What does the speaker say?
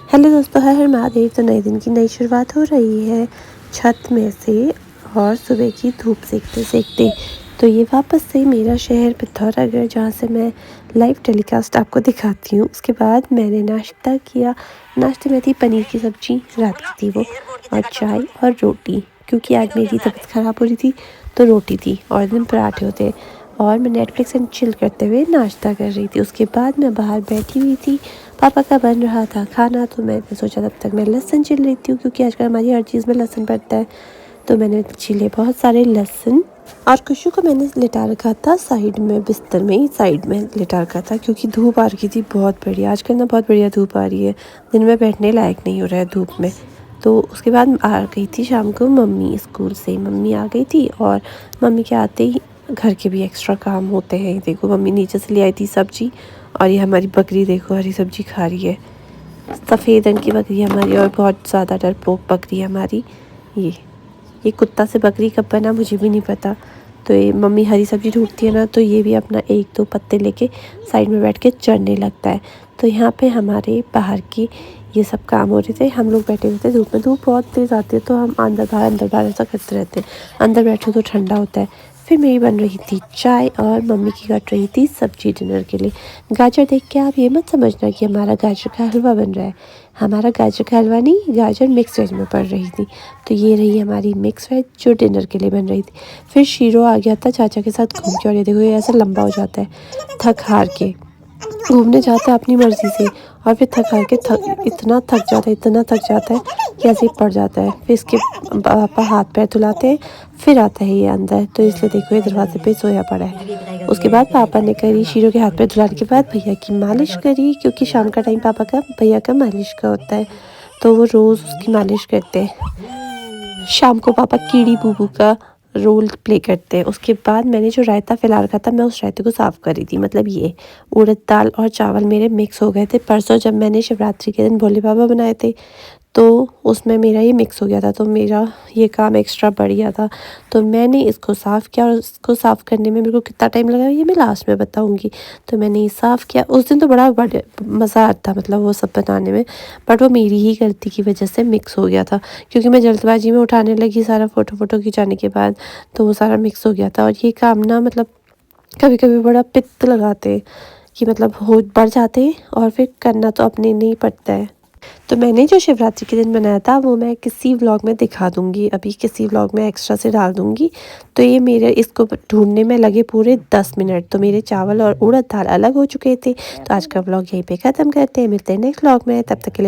Hello दोस्तों, हर हर महादेव। तो नए दिन की नई शुरुआत हो रही है छत में से और सुबह की धूप सेकते सेकते। तो ये वापस से मेरा शहर पिथौरागढ़, जहाँ से मैं लाइव टेलीकास्ट आपको दिखाती हूँ। उसके बाद मैंने नाश्ता किया। नाश्ते में थी पनीर की सब्ज़ी, रात की थी वो, और चाय और रोटी, क्योंकि आज मेरी तबीयत ख़राब हो रही थी तो रोटी थी और दिन पराठे होते। और मैं नेटफ्लिक्स एंड चिल करते हुए नाश्ता कर रही थी। उसके बाद मैं बाहर बैठी हुई थी, पापा का बन रहा था खाना, तो मैंने सोचा तब तक मैं लहसुन छील लेती हूँ, क्योंकि आजकल हमारी हर चीज़ में लहसुन पड़ता है। तो मैंने छीले बहुत सारे लहसुन, और कुशु को मैंने लिटा रखा था साइड में, बिस्तर में ही साइड में लिटा रखा था, क्योंकि धूप आ रही थी बहुत बढ़िया। आजकल ना बहुत बढ़िया धूप आ रही है, दिन में बैठने लायक नहीं हो रहा है धूप में। तो उसके बाद आ गई थी शाम को मम्मी स्कूल से। मम्मी आ गई थी और मम्मी के आते ही घर के भी एक्स्ट्रा काम होते हैं। देखो, मम्मी नीचे से ले आई थी सब्जी, और ये हमारी बकरी देखो हरी सब्जी खा रही है। सफ़ेद रंग की बकरी है हमारी, और बहुत ज़्यादा डरपोक बकरी है हमारी। ये कुत्ता से बकरी कब बना मुझे भी नहीं पता। तो ये मम्मी हरी सब्जी ढूंढती है ना, तो ये भी अपना एक दो पत्ते लेके साइड में बैठ के चढ़ने लगता है। तो यहाँ पे हमारे बाहर की ये सब काम हो रहे थे। हम लोग बैठे हुए थे धूप में। धूप बहुत तेज़ आती है तो हम अंदर बाहर ऐसा करते रहते हैं। अंदर बैठो तो ठंडा होता है। फिर मेरी बन रही थी चाय और मम्मी की कट रही थी सब्जी डिनर के लिए। गाजर देख के आप ये मत समझना कि हमारा गाजर का हलवा बन रहा है। हमारा गाजर का हलवा नहीं, गाजर मिक्स वेज में पड़ रही थी। तो ये रही हमारी मिक्स वेज जो डिनर के लिए बन रही थी। फिर शीरो आ गया था चाचा के साथ घूम के, और ये देखो ये ऐसा लंबा हो जाता है थक हार के। घूमने जाता है अपनी मर्ज़ी से, और फिर थक हार के इतना थक जाता है कि ऐसे ही पड़ जाता है। फिर इसके पापा हाथ पैर धुलाते हैं, फिर आता है ये अंदर। तो इसलिए देखो ये दरवाजे पे सोया पड़ा है। उसके बाद पापा ने करी शीरो के हाथ पैर धुलाने के बाद भैया की मालिश करी, क्योंकि शाम का टाइम भैया का मालिश का होता है, तो वो रोज़ उसकी मालिश करते हैं। शाम को पापा कीड़ी बूबू का रोल प्ले करते हैं। उसके बाद मैंने जो रायता फैला रखा था, मैं उस रायते को साफ़ कर रही थी। मतलब ये उड़द दाल और चावल मेरे मिक्स हो गए थे परसों, जब मैंने शिवरात्रि के दिन भोले बाबा बनाए थे, तो उसमें मेरा ये मिक्स हो गया था। तो मेरा ये काम एक्स्ट्रा बढ़ गया था, तो मैंने इसको साफ़ किया। और इसको साफ़ करने में मेरे को कितना टाइम लगा ये मैं लास्ट में बताऊंगी। तो मैंने ये साफ़ किया। उस दिन तो बड़ा मज़ा आता, मतलब वो सब बनाने में, बट वो मेरी ही गलती की वजह से मिक्स हो गया था, क्योंकि मैं जल्दबाजी में उठाने लगी सारा फ़ोटो खिंचाने के बाद, तो वो सारा मिक्स हो गया था। और ये काम ना, मतलब कभी कभी बड़ा पित्त लगाते कि मतलब हो बढ़ जाते हैं, और फिर करना तो अपने नहीं पड़ता है। तो मैंने जो शिवरात्रि के दिन बनाया था वो मैं किसी व्लॉग में दिखा दूँगी, अभी किसी व्लॉग में एक्स्ट्रा से डाल दूँगी। तो ये मेरे इसको ढूंढने में लगे पूरे 10 मिनट। तो मेरे चावल और उड़द दाल अलग हो चुके थे। तो आज का व्लॉग यहीं पे ख़त्म करते हैं। मिलते हैं नेक्स्ट व्लॉग में, तब तक के लिए